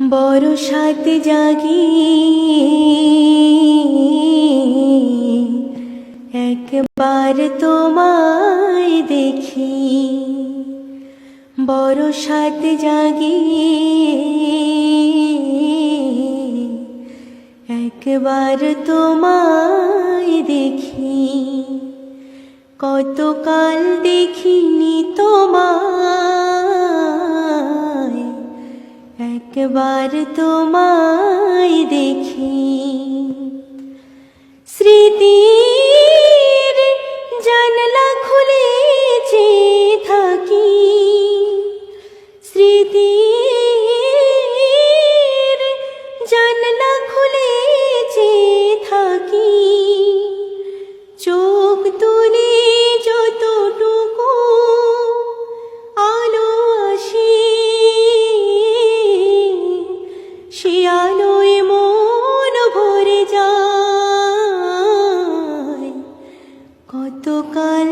বরসাত জাগি একবার তোমায় দেখি, বরসাত জাগি একবার তোমায় দেখি। কতকাল দেখিনি তোমায়, একবার তোমায় দেখি। স্মৃতির জানলা খুলে চেয়ে থাকি, স্মৃতির জানলা খুলে চেয়ে থাকি। চোখ তুলে যতটুকু আলো আসে, সে আলোয় মন ভরে যায়। কতকাল